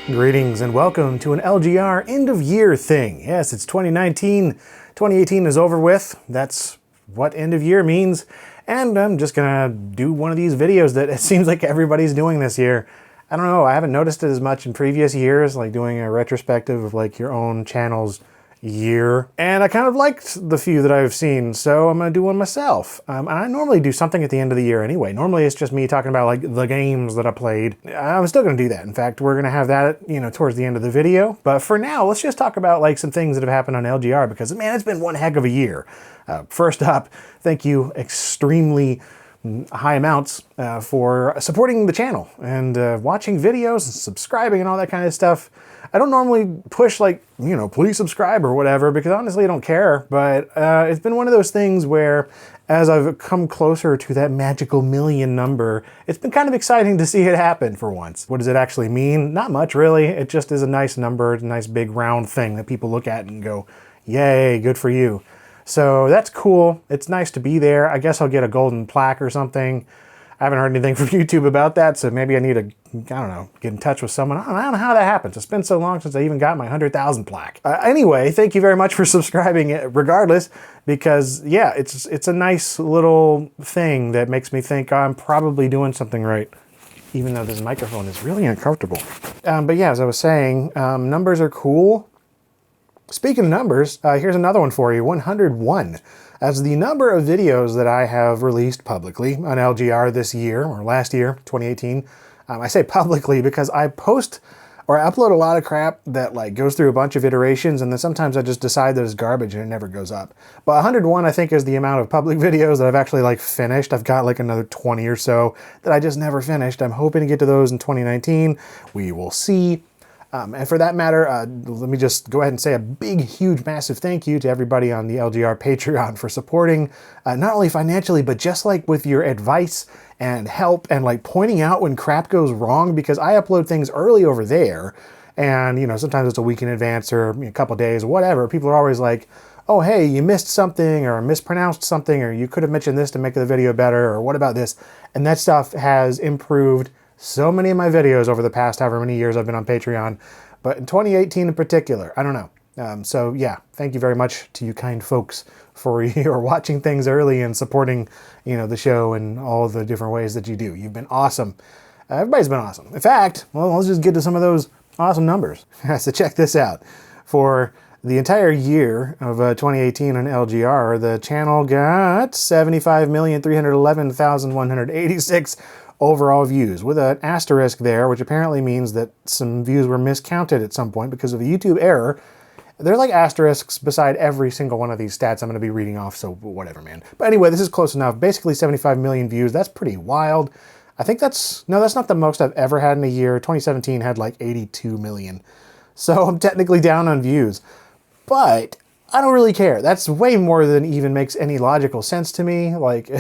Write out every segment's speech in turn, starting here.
Greetings and welcome to an LGR end of year thing. Yes, it's 2019. 2018 is over with. That's what end of year means. And I'm just gonna do one of these videos that it seems like everybody's doing this year. I don't know, I haven't noticed it as much in previous years, like doing a retrospective of like your own channel's year. And I kind of liked the few that I've seen, so I'm gonna do one myself. And I normally do something at the end of the year anyway. Normally it's just me talking about like the games that I played. I'm still gonna do that. In fact, we're gonna have that, towards the end of the video. But for now, let's just talk about like some things that have happened on LGR because man, it's been one heck of a year. First up, thank you extremely high amounts for supporting the channel and watching videos and subscribing and all that kind of stuff. I don't normally push like, please subscribe or whatever because honestly I don't care, but it's been one of those things where as I've come closer to that magical million number, it's been kind of exciting to see it happen for once. What does it actually mean? Not much really. It just is a nice number, a nice big round thing that people look at and go, yay, good for you. So that's cool. It's nice to be there. I guess I'll get a golden plaque or something. I haven't heard anything from YouTube about that, so maybe I need to, get in touch with someone. I don't know how that happens. It's been so long since I even got my 100,000 plaque. Anyway, thank you very much for subscribing regardless, because yeah, it's a nice little thing that makes me think I'm probably doing something right, even though this microphone is really uncomfortable. But yeah, as I was saying, numbers are cool. Speaking of numbers, here's another one for you, 101. As the number of videos that I have released publicly on LGR this year, or last year, 2018, I say publicly because I post or I upload a lot of crap that like goes through a bunch of iterations and then sometimes I just decide that it's garbage and it never goes up. But 101 I think is the amount of public videos that I've actually like finished. I've got like another 20 or so that I just never finished. I'm hoping to get to those in 2019. We will see. And for that matter, let me just go ahead and say a big, huge, massive thank you to everybody on the LGR Patreon for supporting, not only financially, but just like with your advice and help and like pointing out when crap goes wrong, because I upload things early over there and, sometimes it's a week in advance or a couple days, whatever. People are always like, oh, hey, you missed something or mispronounced something, or you could have mentioned this to make the video better, or what about this? And that stuff has improved so many of my videos over the past however many years I've been on Patreon, but in 2018 in particular, I don't know. So yeah, thank you very much to you kind folks for your watching things early and supporting, the show and all the different ways that you do. You've been awesome. Everybody's been awesome. In fact, well, let's just get to some of those awesome numbers. So check this out. For the entire year of 2018 on LGR, the channel got 75,311,186 overall views, with an asterisk there, which apparently means that some views were miscounted at some point because of a YouTube error. They're like asterisks beside every single one of these stats I'm going to be reading off, so whatever, man. But anyway, this is close enough. Basically 75 million views. That's pretty wild. I think that's not the most I've ever had in a year. 2017 had like 82 million. So I'm technically down on views. But I don't really care. That's way more than even makes any logical sense to me. Like,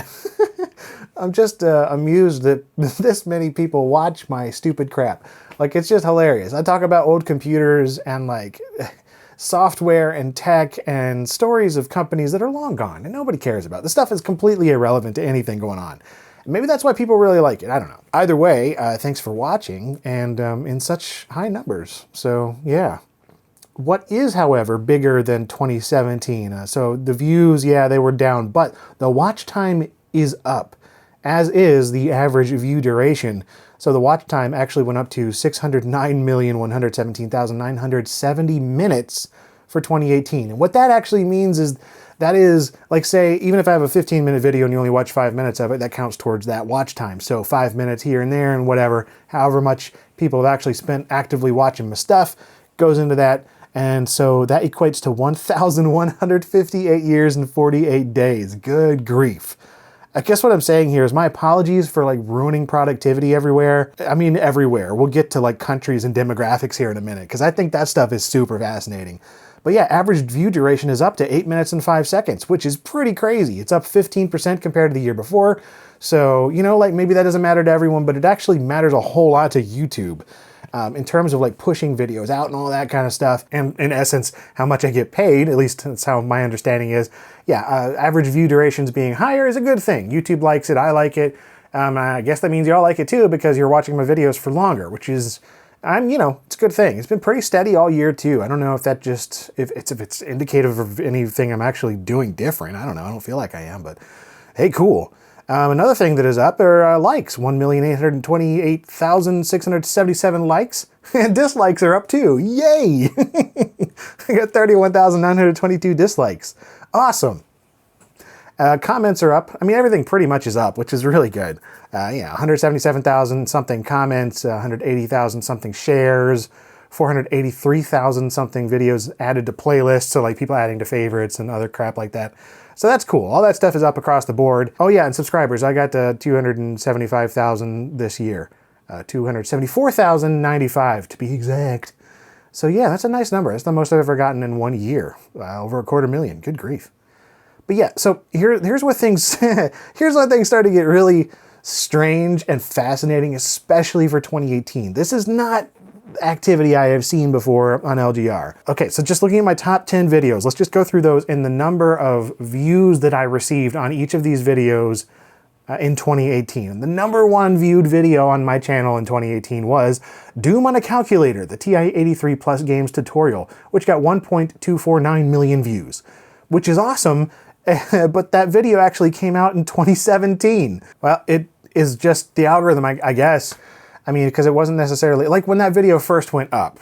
I'm just amused that this many people watch my stupid crap. Like, it's just hilarious. I talk about old computers and like software and tech and stories of companies that are long gone and nobody cares about. This stuff is completely irrelevant to anything going on. Maybe that's why people really like it. I don't know. Either way, thanks for watching and in such high numbers. So yeah. What is, however, bigger than 2017? So the views, yeah, they were down, but the watch time is up, as is the average view duration. So the watch time actually went up to 609,117,970 minutes for 2018. And what that actually means is that is, like, say, even if I have a 15-minute video and you only watch 5 minutes of it, that counts towards that watch time. So 5 minutes here and there and whatever, however much people have actually spent actively watching my stuff goes into that. And so that equates to 1,158 years and 48 days. Good grief. I guess what I'm saying here is my apologies for like ruining productivity everywhere. I mean, everywhere. We'll get to like countries and demographics here in a minute because I think that stuff is super fascinating. But yeah, average view duration is up to 8 minutes and 5 seconds, which is pretty crazy. It's up 15% compared to the year before. So, like maybe that doesn't matter to everyone, but it actually matters a whole lot to YouTube. In terms of like pushing videos out and all that kind of stuff, and in essence, how much I get paid, at least that's how my understanding is. Yeah, average view durations being higher is a good thing. YouTube likes it, I like it. I guess that means y'all like it too because you're watching my videos for longer, which is It's a good thing. It's been pretty steady all year too. I don't know if that just, if it's indicative of anything I'm actually doing different. I don't know. I don't feel like I am, but hey, cool. Another thing that is up are likes. 1,828,677 likes. And dislikes are up too. Yay! I got 31,922 dislikes. Awesome. Comments are up. I mean, everything pretty much is up, which is really good. 177,000 something comments, 180,000 something shares, 483,000 something videos added to playlists, so like people adding to favorites and other crap like that. So that's cool. All that stuff is up across the board. Oh yeah, and subscribers. I got 275,000 this year. 274,095 to be exact. So yeah, that's a nice number. That's the most I've ever gotten in 1 year. Over 250,000. Good grief. But yeah, so here's where things here's where things start to get really strange and fascinating, especially for 2018. This is not activity I have seen before on LGR. Okay, so just looking at my top 10 videos, let's just go through those in the number of views that I received on each of these videos in 2018. The number one viewed video on my channel in 2018 was Doom on a Calculator, the TI-83 Plus Games tutorial, which got 1.249 million views, which is awesome, but that video actually came out in 2017. Well, it is just the algorithm, I guess. I mean, because it wasn't necessarily, like when that video first went up,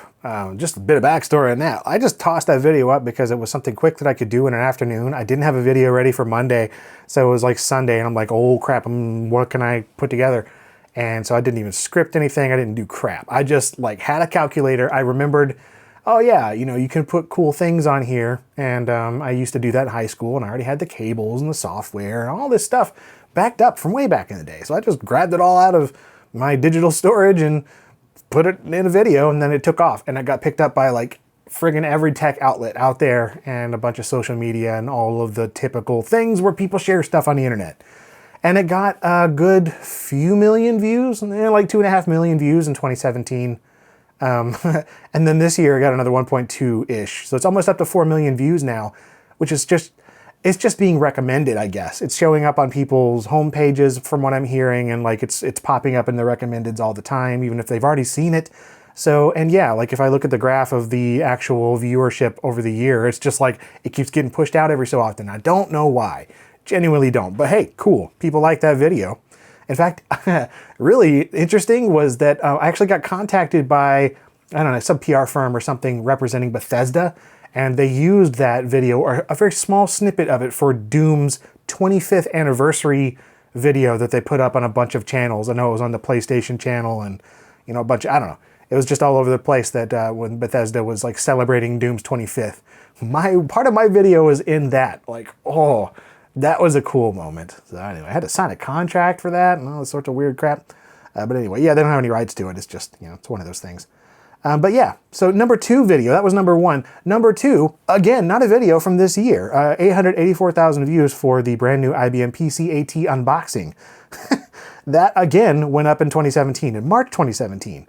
just a bit of backstory on that. I just tossed that video up because it was something quick that I could do in an afternoon. I didn't have a video ready for Monday, so it was like Sunday, and I'm like, oh crap, what can I put together? And so I didn't even script anything, I didn't do crap. I just like had a calculator. I remembered, oh yeah, you can put cool things on here, and I used to do that in high school, and I already had the cables and the software and all this stuff backed up from way back in the day. So I just grabbed it all out of my digital storage and put it in a video, and then it took off, and it got picked up by like friggin' every tech outlet out there and a bunch of social media and all of the typical things where people share stuff on the internet. And it got a good few million views, like 2.5 million views in 2017. And then this year I got another 1.2-ish. So it's almost up to 4 million views now, which is just, it's just being recommended, I guess. It's showing up on people's home pages from what I'm hearing, and like it's popping up in the recommendeds all the time, even if they've already seen it. So, and yeah, like if I look at the graph of the actual viewership over the year, it's just like it keeps getting pushed out every so often. I don't know why. Genuinely don't. But hey, cool. People like that video. In fact, really interesting was that I actually got contacted by, I don't know, some PR firm or something representing Bethesda, and they used that video, or a very small snippet of it, for Doom's 25th anniversary video that they put up on a bunch of channels. I know it was on the PlayStation channel and, a bunch of, I don't know. It was just all over the place that when Bethesda was like celebrating Doom's 25th. Part of my video was in that. Like, oh, that was a cool moment. So anyway, I had to sign a contract for that and all this sorts of weird crap. But anyway, yeah, they don't have any rights to it. It's just, it's one of those things. But yeah, so number 2 video, that was number 1. Number 2, again, not a video from this year. 884,000 views for the brand new IBM PC AT unboxing. That again went up in 2017, in March 2017.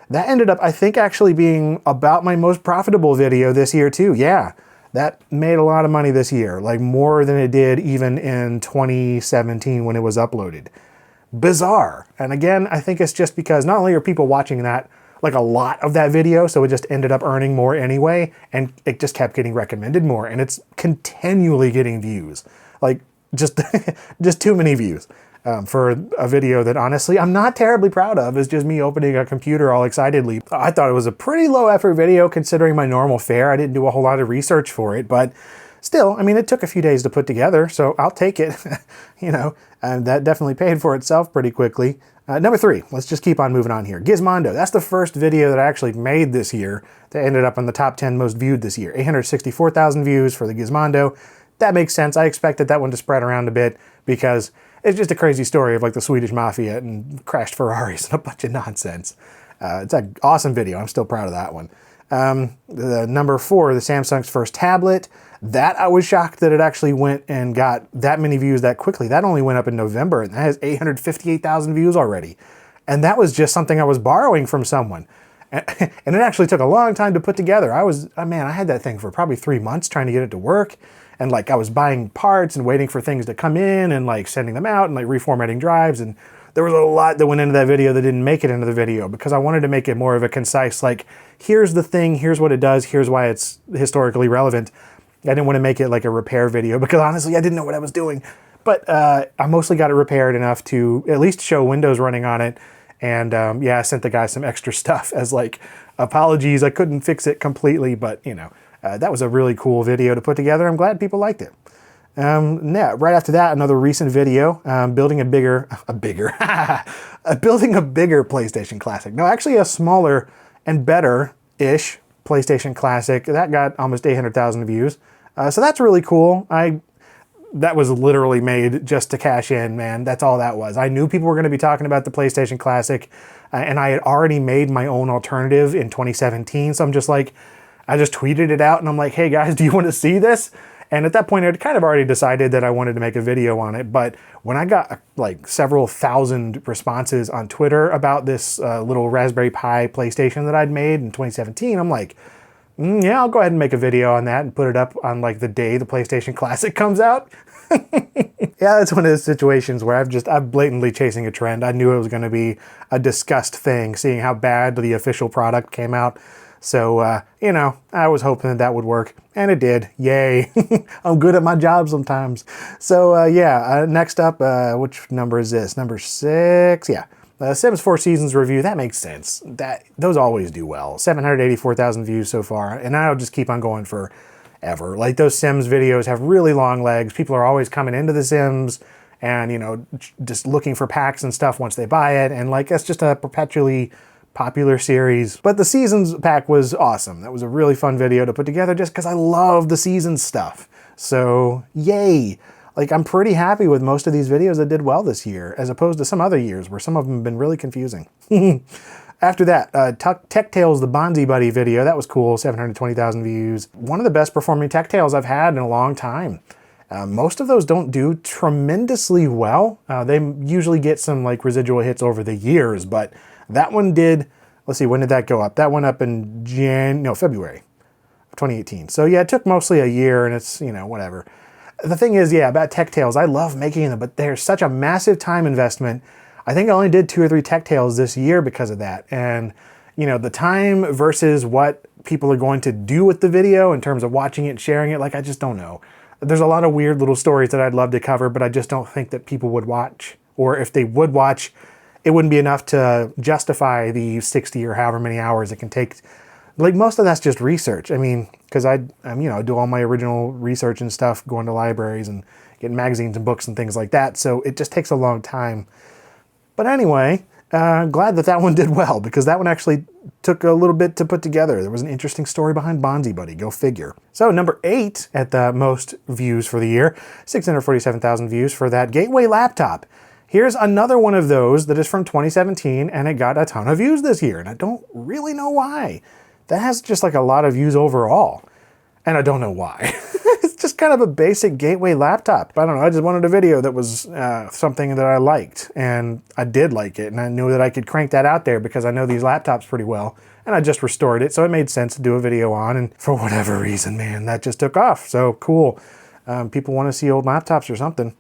That ended up, I think, actually being about my most profitable video this year too. Yeah, that made a lot of money this year, like more than it did even in 2017 when it was uploaded. Bizarre. And again, I think it's just because not only are people watching that, like a lot of that video, so it just ended up earning more anyway, and it just kept getting recommended more, and it's continually getting views. Like, just too many views for a video that honestly I'm not terribly proud of. It's just me opening a computer all excitedly. I thought it was a pretty low effort video considering my normal fare. I didn't do a whole lot of research for it, but still, I mean, it took a few days to put together, so I'll take it, and that definitely paid for itself pretty quickly. Number 3, let's just keep on moving on here. Gizmondo, that's the first video that I actually made this year that ended up on the top 10 most viewed this year. 864,000 views for the Gizmondo. That makes sense. I expected that one to spread around a bit because it's just a crazy story of like the Swedish mafia and crashed Ferraris and a bunch of nonsense. It's an awesome video. I'm still proud of that one. The number 4, the Samsung's first tablet. That I was shocked that it actually went and got that many views that quickly. That only went up in November, and that has 858,000 views already. And that was just something I was borrowing from someone. And it actually took a long time to put together. I had that thing for probably 3 months trying to get it to work. And like I was buying parts and waiting for things to come in and like sending them out and like reformatting drives. And there was a lot that went into that video that didn't make it into the video because I wanted to make it more of a concise, like, here's the thing, here's what it does, here's why it's historically relevant. I didn't want to make it like a repair video because honestly, I didn't know what I was doing. But I mostly got it repaired enough to at least show Windows running on it. And yeah, I sent the guy some extra stuff as like, apologies, I couldn't fix it completely, but you know, that was a really cool video to put together. I'm glad people liked it. Yeah, right after that, another recent video, building building a bigger PlayStation Classic. No, actually a smaller and better-ish PlayStation Classic. That got almost 800,000 views. So that's really cool. That was literally made just to cash in, man. That's all that was. I knew people were going to be talking about the PlayStation Classic, and I had already made my own alternative in 2017. So I'm just like, I just tweeted it out, and I'm like, hey guys, do you want to see this? And at that point, I'd kind of already decided that I wanted to make a video on it. But when I got like several thousand responses on Twitter about this little Raspberry Pi PlayStation that I'd made in 2017, I'm like, yeah, I'll go ahead and make a video on that and put it up on like the day the PlayStation Classic comes out. Yeah, that's one of those situations where I'm blatantly chasing a trend. I knew it was going to be a discussed thing, seeing how bad the official product came out. So, you know, I was hoping that would work, and it did. Yay. I'm good at my job sometimes. So, yeah, next up, which number is this? Number 6? Yeah. Sims 4 Seasons review, that makes sense. Those always do well. 784,000 views so far, and I'll just keep on going forever. Like, those Sims videos have really long legs. People are always coming into the Sims and, you know, just looking for packs and stuff once they buy it, and, like, that's just a perpetually popular series. But the Seasons pack was awesome. That was a really fun video to put together just because I love the Seasons stuff. So, yay! Like, I'm pretty happy with most of these videos that did well this year, as opposed to some other years where some of them have been really confusing. After that, Tech Tales, the Bonzi Buddy video, that was cool, 720,000 views. One of the best performing Tech Tales I've had in a long time. Most of those don't do tremendously well. They usually get some like residual hits over the years, but that one did, let's see, when did that go up? That went up in February of 2018. So yeah, it took mostly a year and it's, you know, whatever. The thing is, yeah, about Tech Tales, I love making them, but they're such a massive time investment. I think I only did 2 or 3 Tech Tales this year because of that. And, you know, the time versus what people are going to do with the video in terms of watching it and sharing it, like, I just don't know. There's a lot of weird little stories that I'd love to cover, but I just don't think that people would watch. Or if they would watch, it wouldn't be enough to justify the 60 or however many hours it can take. Like, most of that's just research. I mean, because I'm, you know, do all my original research and stuff, going to libraries and getting magazines and books and things like that. So it just takes a long time. But anyway, glad that one did well, because that one actually took a little bit to put together. There was an interesting story behind Bonzi Buddy, go figure. So number 8 at the most views for the year, 647,000 views for that Gateway laptop. Here's another one of those that is from 2017, and it got a ton of views this year, and I don't really know why. That has just like a lot of views overall, and I don't know why. It's just kind of a basic Gateway laptop. I don't know, I just wanted a video that was something that I liked, and I did like it, and I knew that I could crank that out there because I know these laptops pretty well, and I just restored it, so it made sense to do a video on, and for whatever reason, man, that just took off. So cool. People want to see old laptops or something.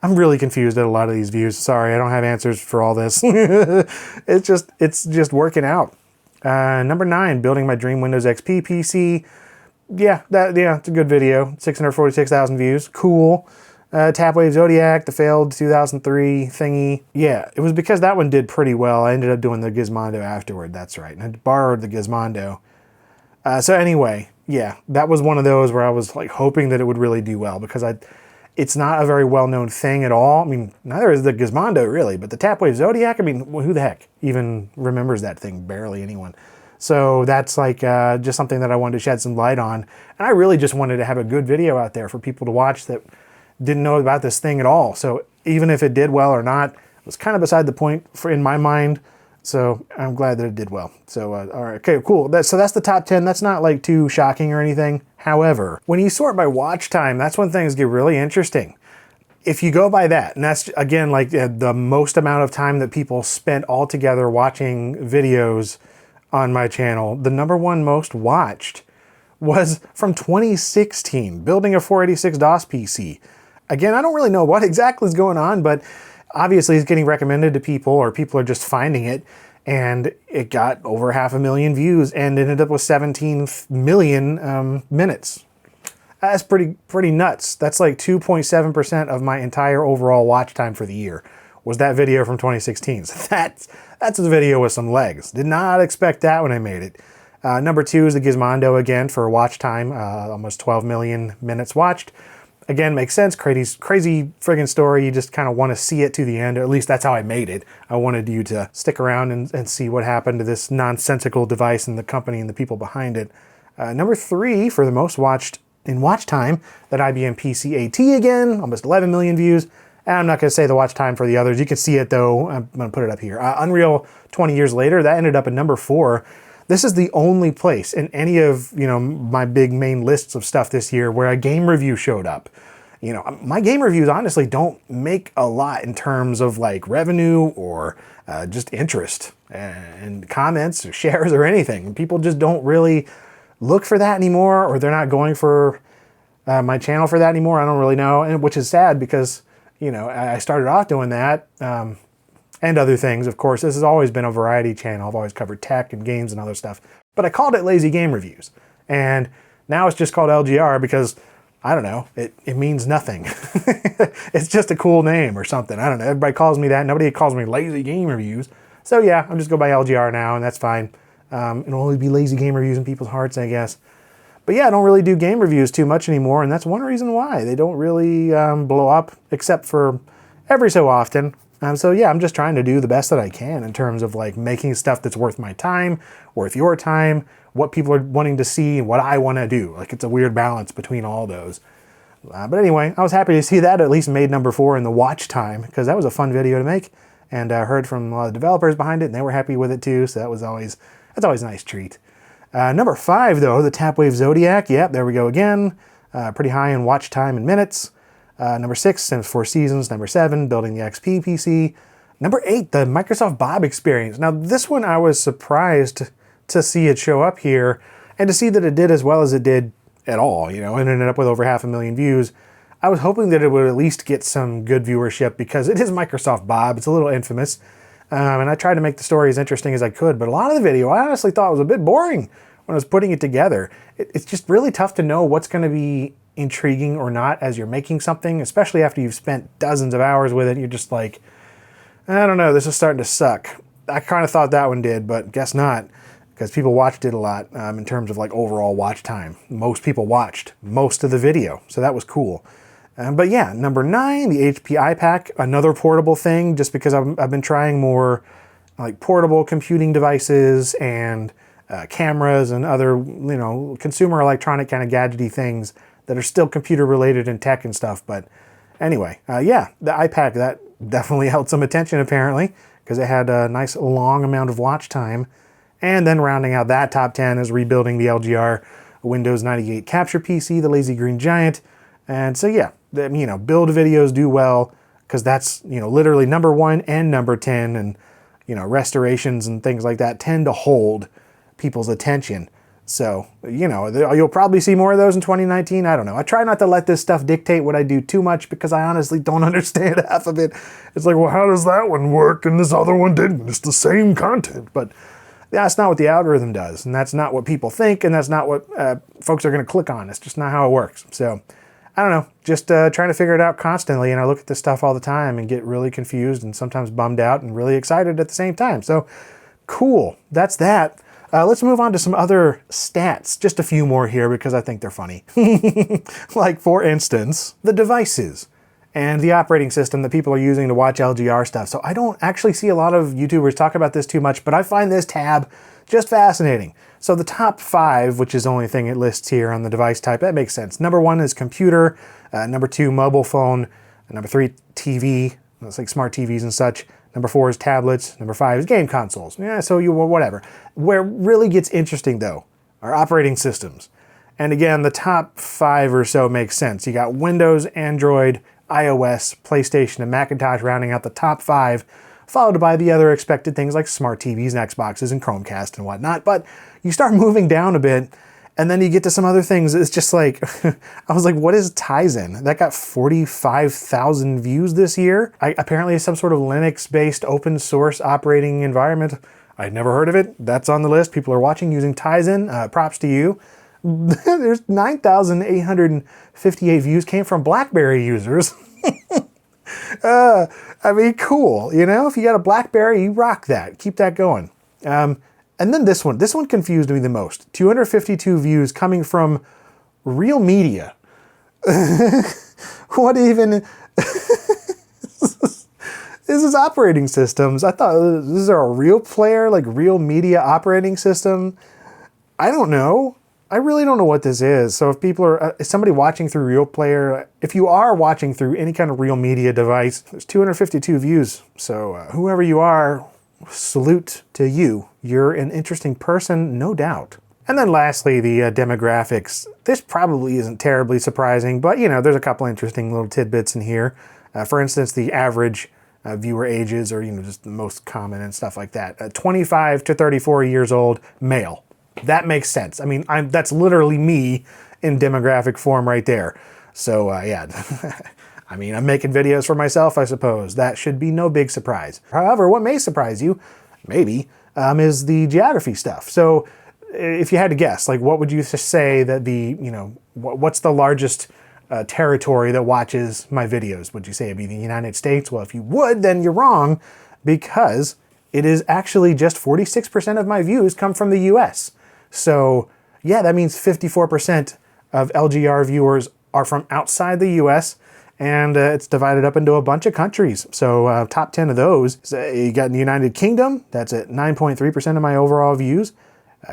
I'm really confused at a lot of these views. Sorry, I don't have answers for all this. It's just working out. Number 9, building my dream Windows XP PC. Yeah, it's a good video. 646,000 views. Cool. Tapwave Zodiac, the failed 2003 thingy. Yeah, it was because that one did pretty well. I ended up doing the Gizmondo afterward. That's right. And I borrowed the Gizmondo. So anyway, yeah, that was one of those where I was like hoping that it would really do well, because it's not a very well-known thing at all. I mean, neither is the Gizmondo, really, but the Tapwave Zodiac, I mean, who the heck even remembers that thing? Barely anyone. So that's like just something that I wanted to shed some light on. And I really just wanted to have a good video out there for people to watch that didn't know about this thing at all. So even if it did well or not, it was kind of beside the point in my mind. So I'm glad that it did well. So, all right, okay, cool. So that's the top 10. That's not like too shocking or anything. However, when you sort by watch time, that's when things get really interesting. If you go by that, and that's, again, like the most amount of time that people spent all together watching videos on my channel, the number 1 most watched was from 2016, building a 486 DOS PC. Again, I don't really know what exactly is going on, but Obviously, it's getting recommended to people, or people are just finding it, and it got over 500,000 views and ended up with 17 million minutes. That's pretty nuts. That's like 2.7% of my entire overall watch time for the year was that video from 2016. So that's a video with some legs. Did not expect that when I made it. Number 2 is the Gizmondo again for watch time, almost 12 million minutes watched. Again, makes sense. Crazy friggin' story. You just kind of want to see it to the end, or at least that's how I made it. I wanted you to stick around and see what happened to this nonsensical device and the company and the people behind it. Number 3 for the most watched in watch time, that IBM PC AT again, almost 11 million views. And I'm not going to say the watch time for the others. You can see it though. I'm going to put it up here. Unreal 20 years later, that ended up at number 4. This is the only place in any of, my big main lists of stuff this year where a game review showed up. My game reviews honestly don't make a lot in terms of like revenue or just interest and comments or shares or anything. People just don't really look for that anymore, or they're not going for my channel for that anymore. I don't really know, and which is sad because, I started off doing that. And other things, of course. This has always been a variety channel. I've always covered tech and games and other stuff. But I called it Lazy Game Reviews. And now it's just called LGR because, I don't know, it means nothing. It's just a cool name or something. I don't know. Everybody calls me that. Nobody calls me Lazy Game Reviews. So yeah, I'm just go by LGR now, and that's fine. It'll only be Lazy Game Reviews in people's hearts, I guess. But yeah, I don't really do game reviews too much anymore, and that's one reason why. They don't really blow up, except for every so often. So yeah, I'm just trying to do the best that I can in terms of like making stuff that's worth my time, worth your time, what people are wanting to see, and what I want to do. Like, it's a weird balance between all those. But anyway, I was happy to see that at least made number 4 in the watch time, because that was a fun video to make, and I heard from a lot of developers behind it, and they were happy with it too. So that's always a nice treat. Number 5 though, the Tapwave Zodiac. Yep, there we go again. Pretty high in watch time and minutes. Number 6, Sims 4 Seasons. Number 7, Building the XP PC. Number 8, the Microsoft Bob Experience. Now this one I was surprised to see it show up here, and to see that it did as well as it did at all, and ended up with over 500,000 views. I was hoping that it would at least get some good viewership because it is Microsoft Bob. It's a little infamous. And I tried to make the story as interesting as I could, but a lot of the video I honestly thought was a bit boring when I was putting it together. It's just really tough to know what's going to be intriguing or not as you're making something, especially after you've spent dozens of hours with it. You're just like, I don't know, this is starting to suck. I kind of thought that one did, but guess not, because people watched it a lot in terms of like overall watch time. Most people watched most of the video, so that was cool. But yeah, number 9, the HP iPac, another portable thing, just because I've been trying more like portable computing devices and cameras and other, consumer electronic kind of gadgety things that are still computer related and tech and stuff. But anyway, yeah, the iPac, that definitely held some attention apparently, because it had a nice long amount of watch time. And then rounding out that top 10 is rebuilding the LGR Windows 98 Capture PC, the Lazy Green Giant. And so yeah, build videos do well, because that's, literally number 1 and number 10, and, restorations and things like that tend to hold people's attention. So, you'll probably see more of those in 2019. I don't know. I try not to let this stuff dictate what I do too much, because I honestly don't understand half of it. It's like, well, how does that one work and this other one didn't? It's the same content. But that's not what the algorithm does, and that's not what people think, and that's not what folks are going to click on. It's just not how it works. So, I don't know, just trying to figure it out constantly, and I look at this stuff all the time and get really confused and sometimes bummed out and really excited at the same time. So, cool. That's that. Let's move on to some other stats. Just a few more here because I think they're funny. Like, for instance, the devices and the operating system that people are using to watch LGR stuff. So I don't actually see a lot of YouTubers talk about this too much, but I find this tab just fascinating. So the top 5, which is the only thing it lists here on the device type, that makes sense. Number 1 is computer. Number 2, mobile phone. Number 3, TV. That's like smart TVs and such. Number 4 is tablets. Number 5 is game consoles. Yeah, so whatever. Where it really gets interesting though are operating systems. And again, the top 5 or so makes sense. You got Windows, Android, iOS, PlayStation, and Macintosh rounding out the top 5, followed by the other expected things like smart TVs and Xboxes and Chromecast and whatnot. But you start moving down a bit, And then you get to some other things. It's just like, I was like, what is Tizen? That got 45,000 views this year. Apparently it's some sort of Linux-based open source operating environment. I'd never heard of it. That's on the list. People are watching using Tizen. Props to you. There's 9,858 views came from BlackBerry users. I mean, cool. You know, if you got a BlackBerry, you rock that. Keep that going. And then this one confused me the most. 252 views coming from Real Media. What even? This is operating systems. I thought, is there a real player, like Real Media operating system? I don't know. I really don't know what this is. So if people are, is somebody watching through Real Player, if you are watching through any kind of Real Media device, there's 252 views. So whoever you are, salute to you. You're an interesting person, no doubt. And then lastly, the demographics. This probably isn't terribly surprising, but you know, there's a couple interesting little tidbits in here. For instance, the average viewer ages, or you know, just the most common and stuff like that. 25 to 34 years old, male. That makes sense. I mean, that's literally me in demographic form right there. So yeah, I mean, I'm making videos for myself, I suppose. That should be no big surprise. However, what may surprise you, maybe, is the geography stuff. So if you had to guess, like what would you say that the, you know, what's the largest territory that watches my videos? Would you say it'd be the United States? Well, if you would, then you're wrong, because it is actually just 46% of my views come from the US. So yeah, that means 54% of LGR viewers are from outside the US, and it's divided up into a bunch of countries. So top 10 of those, you got the United Kingdom, that's at 9.3% of my overall views.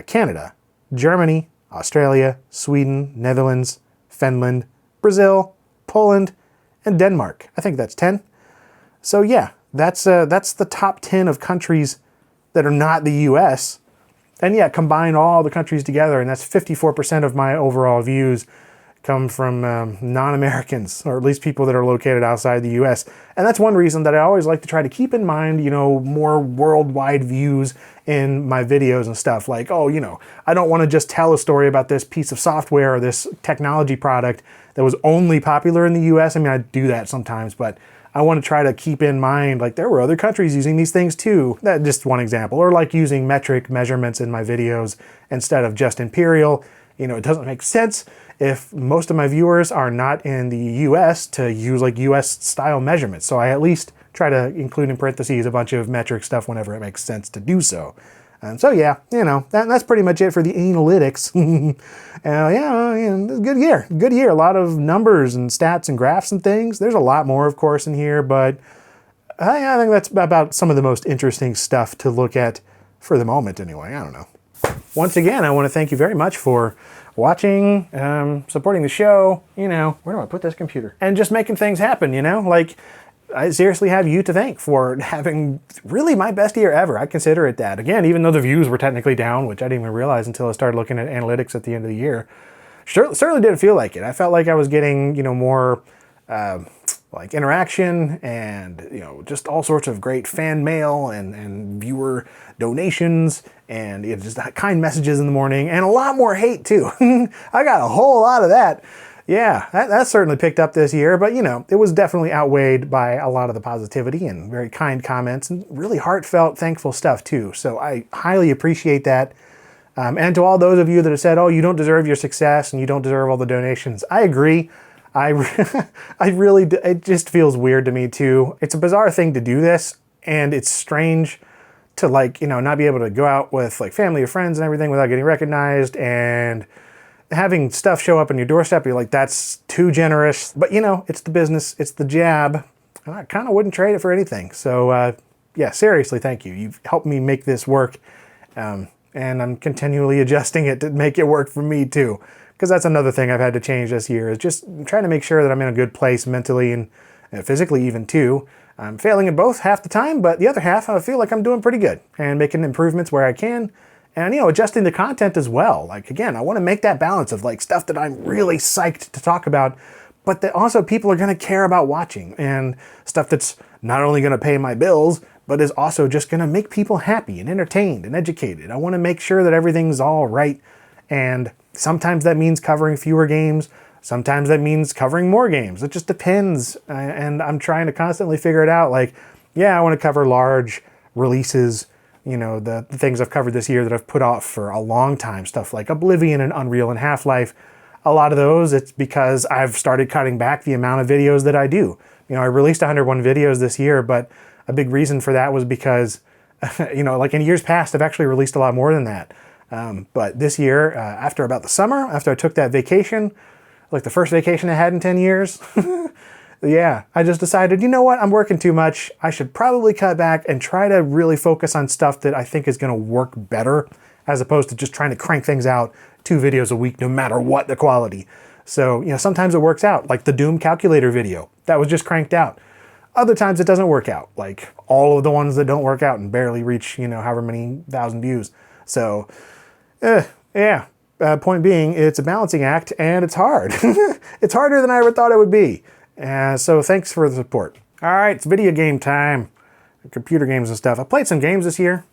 Canada, Germany, Australia, Sweden, Netherlands, Finland, Brazil, Poland, and Denmark. I think that's 10. So yeah, that's the top 10 of countries that are not the US. And yeah, combine all the countries together, and that's 54% of my overall views come from non-Americans, or at least people that are located outside the US. And that's one reason that I always like to try to keep in mind, you know, more worldwide views in my videos and stuff. Like, oh, you know, I don't want to just tell a story about this piece of software or this technology product that was only popular in the US. I mean, I do that sometimes, but I want to try to keep in mind, like, there were other countries using these things too. That's just one example. Or like using metric measurements in my videos instead of just imperial. You know, it doesn't make sense if most of my viewers are not in the US to use like US style measurements. So I at least try to include in parentheses a bunch of metric stuff whenever it makes sense to do so. And so yeah, you know, that's pretty much it for the analytics. Yeah, good year. Good year. A lot of numbers and stats and graphs and things. There's a lot more, of course, in here, but I think that's about some of the most interesting stuff to look at for the moment anyway. I don't know. Once again, I want to thank you very much for watching, supporting the show, you know, where do I put this computer? And just making things happen, you know, like I seriously have you to thank for having really my best year ever. I consider it that. Again, even though the views were technically down, which I didn't even realize until I started looking at analytics at the end of the year. Certainly didn't feel like it. I felt like I was getting, you know, more like interaction and, you know, just all sorts of great fan mail and viewer donations and, you know, just kind messages in the morning and a lot more hate too. I got a whole lot of that. Yeah, that certainly picked up this year, but you know, it was definitely outweighed by a lot of the positivity and very kind comments and really heartfelt, thankful stuff too. So I highly appreciate that. And to all those of you that have said, oh, you don't deserve your success and you don't deserve all the donations, I agree. I really, it just feels weird to me too. It's a bizarre thing to do this, and it's strange to, like, you know, not be able to go out with like family or friends and everything without getting recognized, and having stuff show up on your doorstep, you're like, that's too generous. But you know, it's the business, it's the jab, and I kind of wouldn't trade it for anything. So yeah, seriously, thank you. You've helped me make this work, and I'm continually adjusting it to make it work for me too. Because that's another thing I've had to change this year, is just trying to make sure that I'm in a good place mentally and physically even too. I'm failing at both half the time, but the other half I feel like I'm doing pretty good and making improvements where I can. And, you know, adjusting the content as well. Like, again, I want to make that balance of like stuff that I'm really psyched to talk about, but that also people are going to care about watching, and stuff that's not only going to pay my bills, but is also just going to make people happy and entertained and educated. I want to make sure that everything's all right. And Sometimes that means covering fewer games. Sometimes that means covering more games. It just depends. And I'm trying to constantly figure it out. Like, yeah, I want to cover large releases, you know, the things I've covered this year that I've put off for a long time, stuff like Oblivion and Unreal and Half-Life. A lot of those, it's because I've started cutting back the amount of videos that I do. You know, I released 101 videos this year, but a big reason for that was because, you know, like in years past, I've actually released a lot more than that. But this year, after about the summer, after I took that vacation, like the first vacation I had in 10 years, yeah, I just decided, you know what, I'm working too much. I should probably cut back and try to really focus on stuff that I think is going to work better, as opposed to just trying to crank things out 2 videos a week, no matter what the quality. So, you know, sometimes it works out, like the Doom calculator video. That was just cranked out. Other times it doesn't work out, like all of the ones that don't work out and barely reach, you know, however many thousand views. So, yeah. Point being, it's a balancing act and it's hard. It's harder than I ever thought it would be. So thanks for the support. All right, it's video game time. Computer games and stuff. I played some games this year.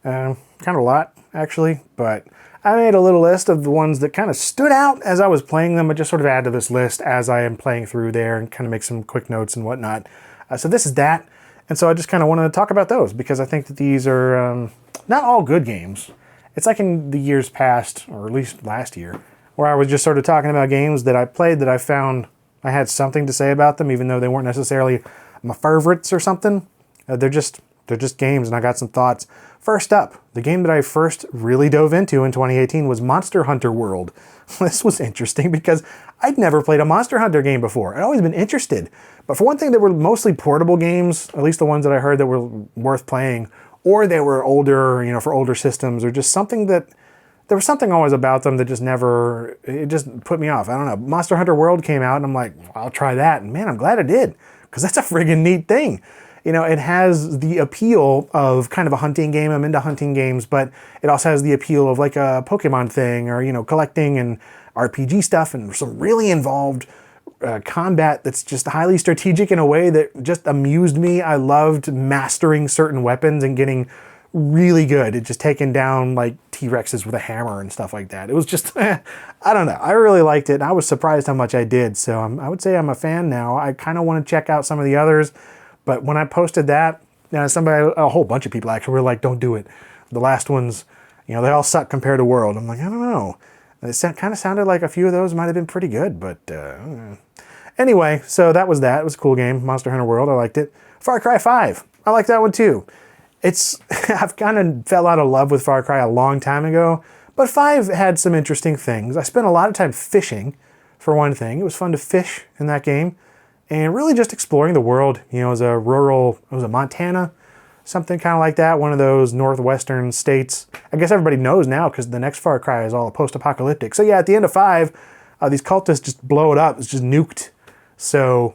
Kind of a lot, actually, but I made a little list of the ones that kind of stood out as I was playing them. I just sort of add to this list as I am playing through there and kind of make some quick notes and whatnot. So this is that. And so I just kind of wanted to talk about those because I think that these are not all good games. It's like in the years past, or at least last year, where I was just sort of talking about games that I played that I found I had something to say about them, even though they weren't necessarily my favorites or something. They're just games, and I got some thoughts. First up, the game that I first really dove into in 2018 was Monster Hunter World. This was interesting because I'd never played a Monster Hunter game before. I'd always been interested. But for one thing, they were mostly portable games, at least the ones that I heard that were worth playing, or they were older, you know, for older systems, or just something that, there was something always about them that just never, it just put me off. I don't know. Monster Hunter World came out and I'm like, well, I'll try that. And man, I'm glad I did, because that's a friggin' neat thing. You know, it has the appeal of kind of a hunting game. I'm into hunting games, but it also has the appeal of like a Pokemon thing, or, you know, collecting and RPG stuff, and some really involved combat that's just highly strategic in a way that just amused me. I loved mastering certain weapons and getting really good at just taking down like T-Rexes with a hammer and stuff like that. It was just, I don't know. I really liked it, and I was surprised how much I did. So I would say I'm a fan now. I kind of want to check out some of the others, but when I posted that, you know, a whole bunch of people actually were like, don't do it. The last ones, you know, they all suck compared to World. I'm like, I don't know. It kind of sounded like a few of those might have been pretty good, but anyway, so that was that. It was a cool game, Monster Hunter World. I liked it. Far Cry 5. I like that one too. I've kind of fell out of love with Far Cry a long time ago, but 5 had some interesting things. I spent a lot of time fishing, for one thing. It was fun to fish in that game, and really just exploring the world. You know, it was a Montana, something kind of like that, one of those northwestern states. I guess everybody knows now because the next Far Cry is all post-apocalyptic. So yeah, at the end of 5, these cultists just blow it up. It's just nuked. So,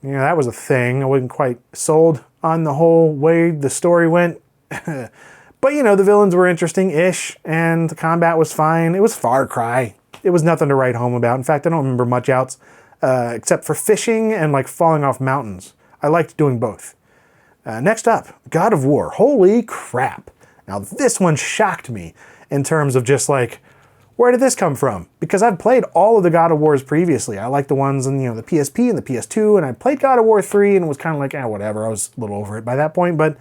you know, that was a thing. I wasn't quite sold on the whole way the story went. But, you know, the villains were interesting-ish, and the combat was fine. It was Far Cry. It was nothing to write home about. In fact, I don't remember much else, except for fishing and, like, falling off mountains. I liked doing both. Next up, God of War. Holy crap. Now, this one shocked me in terms of just, like, where did this come from? Because I've played all of the God of Wars previously. I like the ones in, you know, the PSP and the PS2, and I played God of War 3 and was kind of like, whatever. I was a little over it by that point. But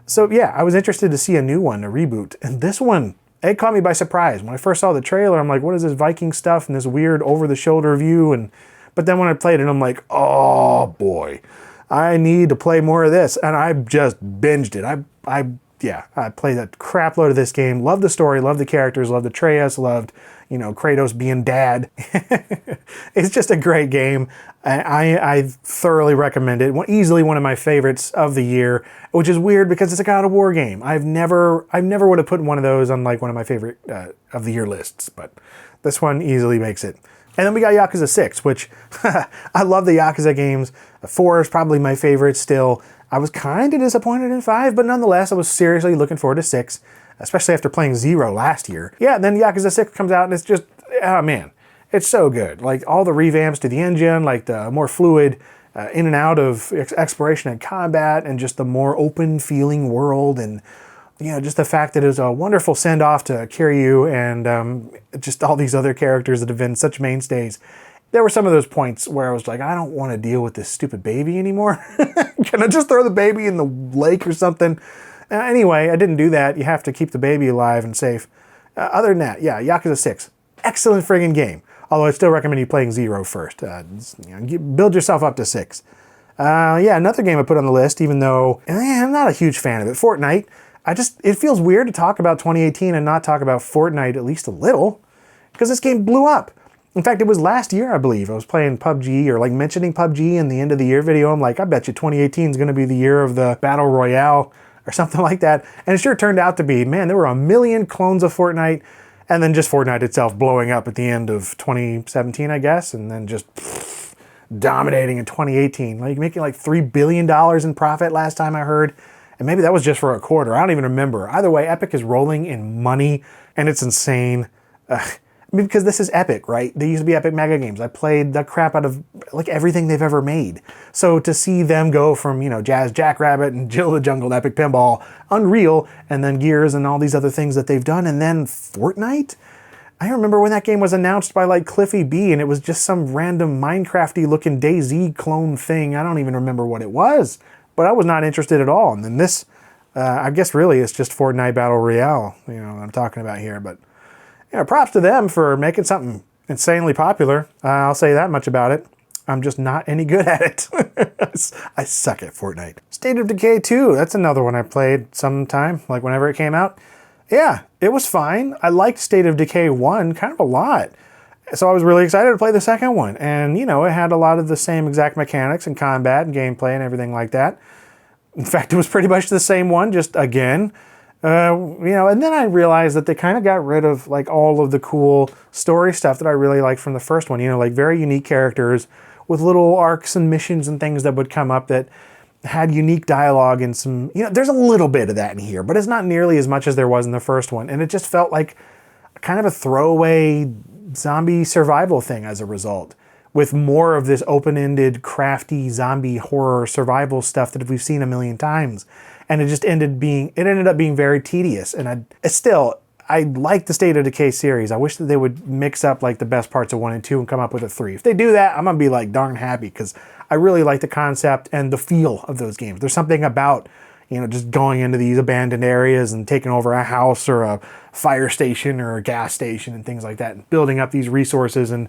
so yeah, I was interested to see a new one, a reboot. And this one, it caught me by surprise. When I first saw the trailer, I'm like, what is this Viking stuff and this weird over-the-shoulder view? But then when I played it, I'm like, oh boy, I need to play more of this. And I just binged it. I played a crap load of this game. Loved the story, loved the characters, loved Atreus, loved, you know, Kratos being dad. It's just a great game. I thoroughly recommend it. Easily one of my favorites of the year, which is weird because it's a God of War game. I've never would have put one of those on like one of my favorite of the year lists, but this one easily makes it. And then we got Yakuza 6, which I love the Yakuza games. 4 is probably my favorite still. I was kind of disappointed in 5, but nonetheless, I was seriously looking forward to 6, especially after playing 0 last year. Yeah, then Yakuza 6 comes out and it's just, oh man, it's so good. Like all the revamps to the engine, like the more fluid in and out of exploration and combat, and just the more open feeling world, and just the fact that it was a wonderful send-off to Kiryu and just all these other characters that have been such mainstays. There were some of those points where I was like, I don't want to deal with this stupid baby anymore. Can I just throw the baby in the lake or something? Anyway, I didn't do that. You have to keep the baby alive and safe. Other than that, yeah, Yakuza 6. Excellent friggin' game. Although I still recommend you playing 0 first. Build yourself up to 6. Yeah, another game I put on the list, even though I'm not a huge fan of it. Fortnite. It feels weird to talk about 2018 and not talk about Fortnite at least a little. Because this game blew up. In fact, it was last year, I believe. I was playing PUBG or like mentioning PUBG in the end of the year video. I'm like, I bet you 2018 is going to be the year of the Battle Royale or something like that. And it sure turned out to be. Man, there were a million clones of Fortnite. And then just Fortnite itself blowing up at the end of 2017, I guess. And then just dominating in 2018. Like making like $3 billion in profit last time I heard. And maybe that was just for a quarter. I don't even remember. Either way, Epic is rolling in money. And it's insane. Because this is Epic, right? They used to be Epic Mega Games. I played the crap out of like everything they've ever made. So to see them go from, Jazz Jackrabbit and Jill the Jungle and Epic Pinball, Unreal, and then Gears and all these other things that they've done, and then Fortnite? I remember when that game was announced by like Cliffy B and it was just some random Minecrafty looking DayZ clone thing. I don't even remember what it was, but I was not interested at all. And then this, I guess really it's just Fortnite Battle Royale, I'm talking about here, but props to them for making something insanely popular. I'll say that much about it. I'm just not any good at it. I suck at Fortnite. State of Decay 2, that's another one I played sometime, like whenever it came out. Yeah, it was fine. I liked State of Decay 1 kind of a lot. So I was really excited to play the second one. And, it had a lot of the same exact mechanics and combat and gameplay and everything like that. In fact, it was pretty much the same one, just again. And then I realized that they kind of got rid of like all of the cool story stuff that I really liked from the first one, like very unique characters with little arcs and missions and things that would come up that had unique dialogue and some, there's a little bit of that in here, but it's not nearly as much as there was in the first one. And it just felt like kind of a throwaway zombie survival thing as a result, with more of this open-ended, crafty zombie horror survival stuff that we've seen a million times. And it just ended up being very tedious. And I like the State of Decay series. I wish that they would mix up like the best parts of 1 and 2 and come up with a 3. If they do that, I'm gonna be like darn happy, because I really like the concept and the feel of those games. There's something about, just going into these abandoned areas and taking over a house or a fire station or a gas station and things like that, and building up these resources and,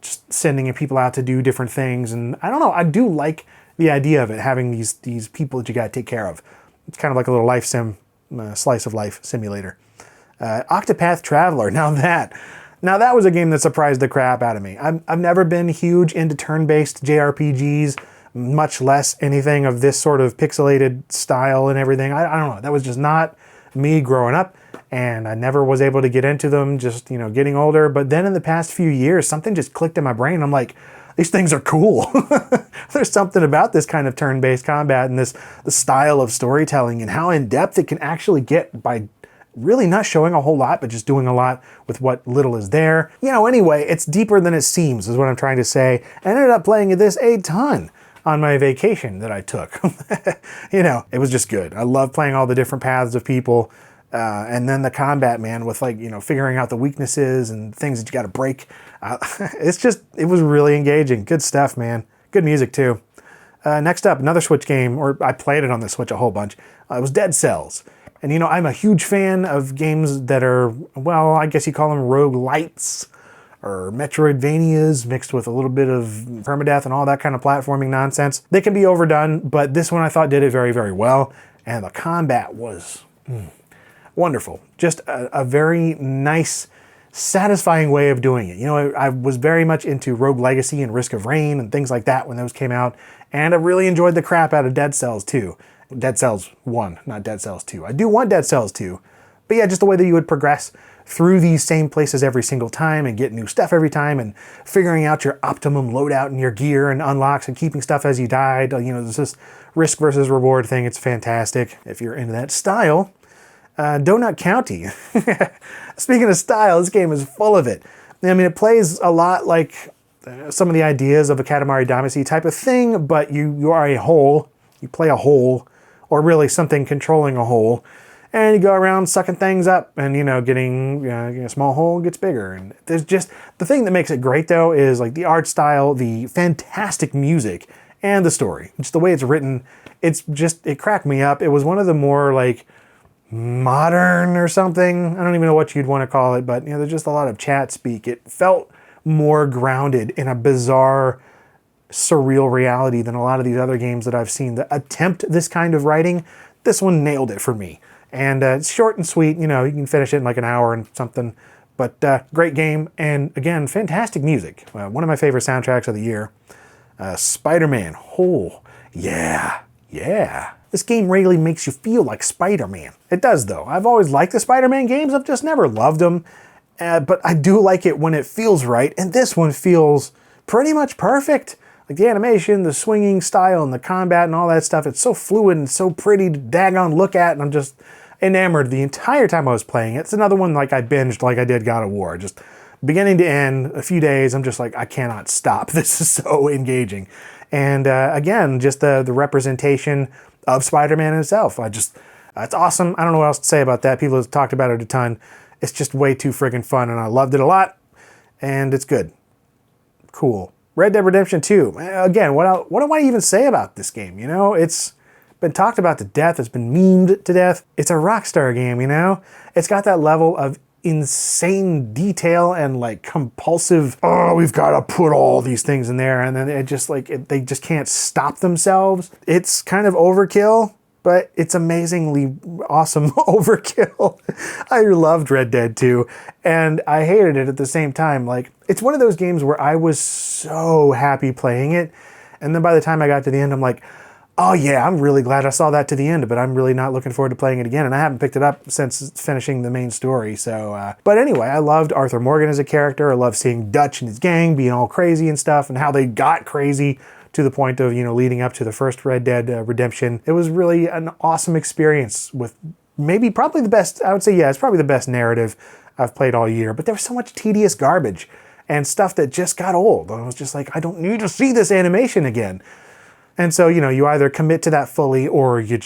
just sending people out to do different things. And I don't know, I do like the idea of it, having these people that you gotta take care of. It's kind of like a little life sim, slice of life simulator. Octopath Traveler, now that was a game that surprised the crap out of me. I've never been huge into turn-based JRPGs, much less anything of this sort of pixelated style and everything. I don't know, that was just not me growing up, and I never was able to get into them, just, getting older. But then in the past few years, something just clicked in my brain. I'm like, these things are cool. There's something about this kind of turn-based combat and the style of storytelling and how in-depth it can actually get by really not showing a whole lot, but just doing a lot with what little is there. Anyway, it's deeper than it seems, is what I'm trying to say. I ended up playing this a ton on my vacation that I took. It was just good. I love playing all the different paths of people. And then the combat, man, with like, figuring out the weaknesses and things that you got to break. It was really engaging. Good stuff, man. Good music too. Next up, another Switch game, or I played it on the Switch a whole bunch. It was Dead Cells. And I'm a huge fan of games that are, well, I guess you call them roguelites or Metroidvanias mixed with a little bit of permadeath and all that kind of platforming nonsense. They can be overdone, but this one I thought did it very, very well. And the combat was wonderful. Just a very nice, satisfying way of doing it. I was very much into Rogue Legacy and Risk of Rain and things like that when those came out. And I really enjoyed the crap out of Dead Cells 2. Dead Cells 1, not Dead Cells 2. I do want Dead Cells 2. But yeah, just the way that you would progress through these same places every single time and get new stuff every time and figuring out your optimum loadout and your gear and unlocks and keeping stuff as you died. There's this risk versus reward thing. It's fantastic if you're into that style. Donut County. Speaking of style, this game is full of it. It plays a lot like some of the ideas of a Katamari Damacy type of thing, but you are a whole. You play a whole or really something controlling a hole. And you go around sucking things up and, getting a small hole gets bigger. And there's just, the thing that makes it great though is like the art style, the fantastic music, and the story. Just the way it's written, it cracked me up. It was one of the more like modern or something. I don't even know what you'd want to call it, but there's just a lot of chat speak. It felt more grounded in a bizarre, surreal reality than a lot of these other games that I've seen that attempt this kind of writing. This one nailed it for me. And it's short and sweet, you can finish it in like an hour and something, but great game. And again, fantastic music. One of my favorite soundtracks of the year. Spider-Man. Oh, yeah. This game really makes you feel like Spider-Man. It does though. I've always liked the Spider-Man games. I've just never loved them. But I do like it when it feels right. And this one feels pretty much perfect. Like the animation, the swinging style, and the combat and all that stuff. It's so fluid and so pretty to daggone look at. And I'm just enamored the entire time I was playing it. It's another one like I binged like I did God of War. Just beginning to end, a few days, I'm just like, I cannot stop. This is so engaging. And again, just the representation of Spider-Man himself. It's awesome. I don't know what else to say about that. People have talked about it a ton. It's just way too friggin' fun, and I loved it a lot. And it's good. Cool. Red Dead Redemption 2. Again, what do I even say about this game? It's been talked about to death. It's been memed to death. It's a Rockstar game, It's got that level of insane detail and like compulsive, we've got to put all these things in there. And then they just can't stop themselves. It's kind of overkill, but it's amazingly awesome overkill. I loved Red Dead 2 and I hated it at the same time. Like, it's one of those games where I was so happy playing it. And then by the time I got to the end, I'm like, oh yeah, I'm really glad I saw that to the end, but I'm really not looking forward to playing it again. And I haven't picked it up since finishing the main story. So, but anyway, I loved Arthur Morgan as a character. I loved seeing Dutch and his gang being all crazy and stuff and how they got crazy to the point of, leading up to the first Red Dead Redemption. It was really an awesome experience with probably the best, I would say, yeah, it's probably the best narrative I've played all year, but there was so much tedious garbage and stuff that just got old. I was just like, I don't need to see this animation again. And so, you either commit to that fully or you're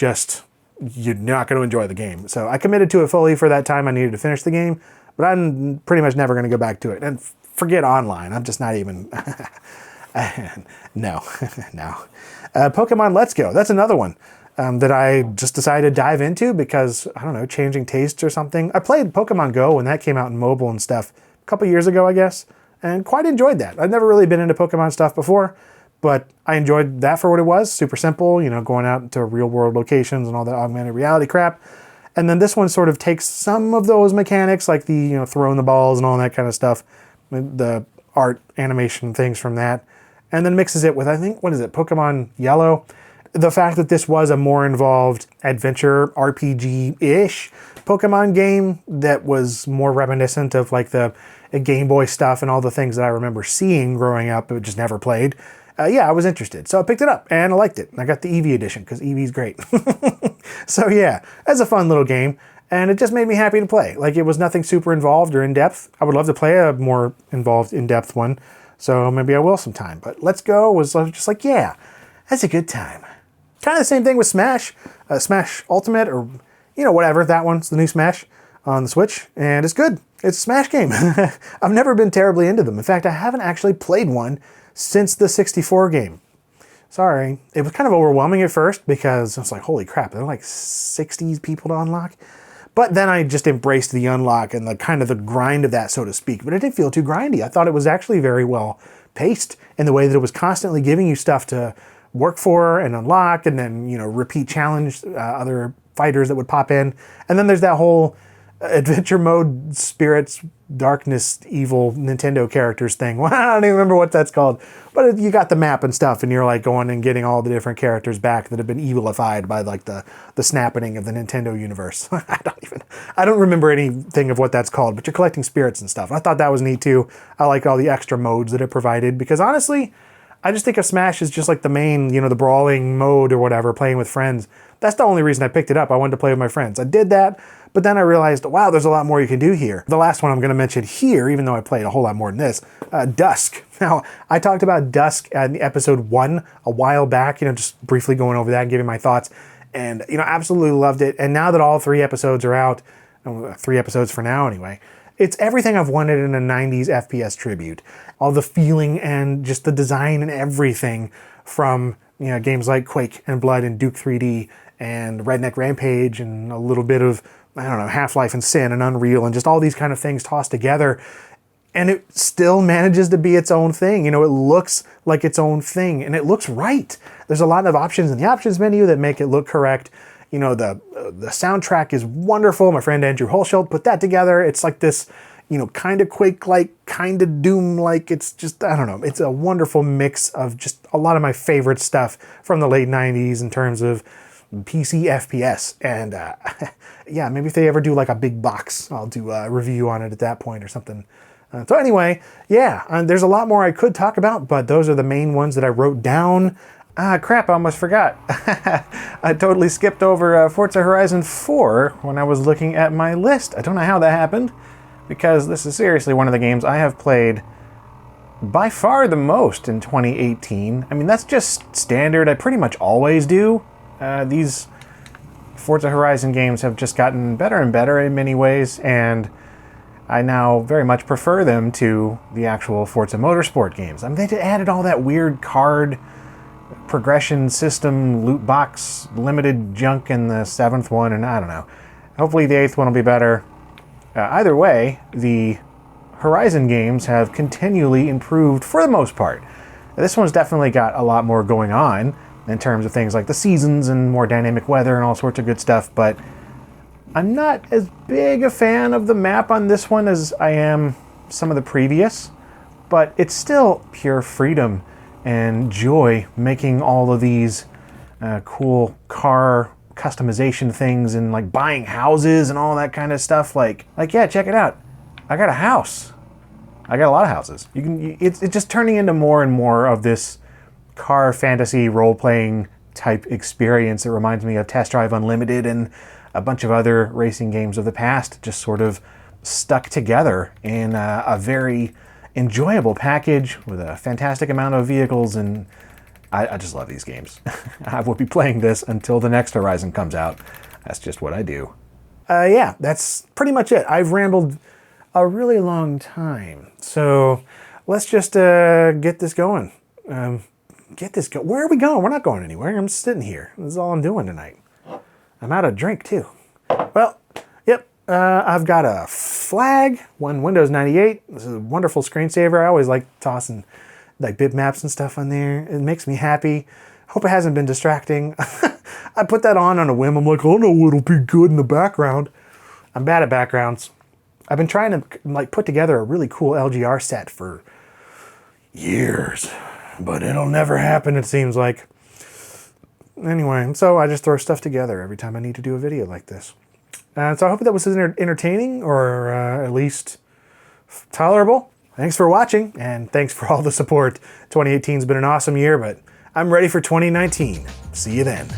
not going to enjoy the game. So I committed to it fully for that time I needed to finish the game, but I'm pretty much never going to go back to it. And forget online. I'm just not even... No. Pokemon Let's Go. That's another one that I just decided to dive into because, I don't know, changing tastes or something. I played Pokemon Go when that came out in mobile and stuff a couple years ago, I guess, and quite enjoyed that. I've never really been into Pokemon stuff before, but I enjoyed that for what it was. Super simple, going out into real world locations and all that augmented reality crap. And then this one sort of takes some of those mechanics, like the, throwing the balls and all that kind of stuff, the art animation things from that, and then mixes it with, I think, Pokemon Yellow. The fact that this was a more involved adventure RPG-ish Pokemon game that was more reminiscent of like the Game Boy stuff and all the things that I remember seeing growing up, but just never played. Yeah, I was interested. So I picked it up and I liked it. I got the Eevee edition because Eevee's great. So yeah, it's a fun little game and it just made me happy to play. Like, it was nothing super involved or in-depth. I would love to play a more involved, in-depth one. So maybe I will sometime. But Let's Go was just like, yeah, that's a good time. Kind of the same thing with Smash. Smash Ultimate or, whatever. That one's the new Smash on the Switch. And it's good. It's a Smash game. I've never been terribly into them. In fact, I haven't actually played one since the 64 game. Sorry. It was kind of overwhelming at first because I was like, holy crap, there are like 60 people to unlock. But then I just embraced the unlock and the kind of the grind of that, so to speak. But it didn't feel too grindy. I thought it was actually very well paced in the way that it was constantly giving you stuff to work for and unlock and then, repeat challenge other fighters that would pop in. And then there's that whole adventure mode, spirits, darkness, evil Nintendo characters thing. Well, I don't even remember what that's called. But you got the map and stuff, and you're like going and getting all the different characters back that have been evilified by like the snapping of the Nintendo universe. I don't remember anything of what that's called, but you're collecting spirits and stuff. I thought that was neat too. I like all the extra modes that it provided because honestly, I just think of Smash as just like the main, the brawling mode or whatever, playing with friends. That's the only reason I picked it up. I wanted to play with my friends. I did that, but then I realized, wow, there's a lot more you can do here. The last one I'm going to mention here, even though I played a whole lot more than this, Dusk. Now, I talked about Dusk in episode 1 a while back, just briefly going over that and giving my thoughts. And, you know, absolutely loved it. And now that all 3 episodes are out, 3 episodes for now anyway, it's everything I've wanted in a 90s FPS tribute. All the feeling and just the design and everything from, you know, games like Quake and Blood and Duke 3D and Redneck Rampage and a little bit of, I don't know, Half-Life and Sin and Unreal and just all these kind of things tossed together. And it still manages to be its own thing. You know, it looks like its own thing and it looks right. There's a lot of options in the options menu that make it look correct. You know, the soundtrack is wonderful. My friend Andrew Holschild put that together. It's like this, you know, kind of Quake-like, kind of Doom-like. It's just, I don't know. It's a wonderful mix of just a lot of my favorite stuff from the late 90s in terms of PC FPS. And yeah, maybe if they ever do like a big box, I'll do a review on it at that point or something. So anyway, yeah, there's a lot more I could talk about, but those are the main ones that I wrote down. Crap, I almost forgot. I totally skipped over Forza Horizon 4 when I was looking at my list. I don't know how that happened, because this is seriously one of the games I have played by far the most in 2018. I mean, that's just standard. I pretty much always do. These Forza Horizon games have just gotten better and better in many ways, and I now very much prefer them to the actual Forza Motorsport games. I mean, they added all that weird card progression system, loot box, limited junk in the 7th one, and I don't know. Hopefully the 8th one will be better. Either way, the Horizon games have continually improved for the most part. This one's definitely got a lot more going on in terms of things like the seasons and more dynamic weather and all sorts of good stuff, but I'm not as big a fan of the map on this one as I am some of the previous, but it's still pure freedom and joy making all of these cool car customization things and like buying houses and all that kind of stuff. Like yeah, check it out. I got a house. I got a lot of houses. It's just turning into more and more of this car fantasy role-playing type experience. It reminds me of Test Drive Unlimited and a bunch of other racing games of the past, just sort of stuck together in a very enjoyable package with a fantastic amount of vehicles, and I just love these games. I will be playing this until the next Horizon comes out. That's just what I do. Yeah, that's pretty much it. I've rambled a really long time, so let's just get this going. Where are we going? We're not going anywhere. I'm just sitting here. This is all I'm doing tonight. I'm out of drink too. Well, yep, I've got a flag, one Windows 98. This is a wonderful screensaver. I always like tossing like bitmaps and stuff on there. It makes me happy. Hope it hasn't been distracting. I put that on a whim. I'm like, oh no, it'll be good in the background. I'm bad at backgrounds. I've been trying to like put together a really cool LGR set for years, but it'll never happen, it seems like. Anyway, so I just throw stuff together every time I need to do a video like this. So I hope that was entertaining or at least tolerable. Thanks for watching, and thanks for all the support. 2018's been an awesome year, but I'm ready for 2019. See you then.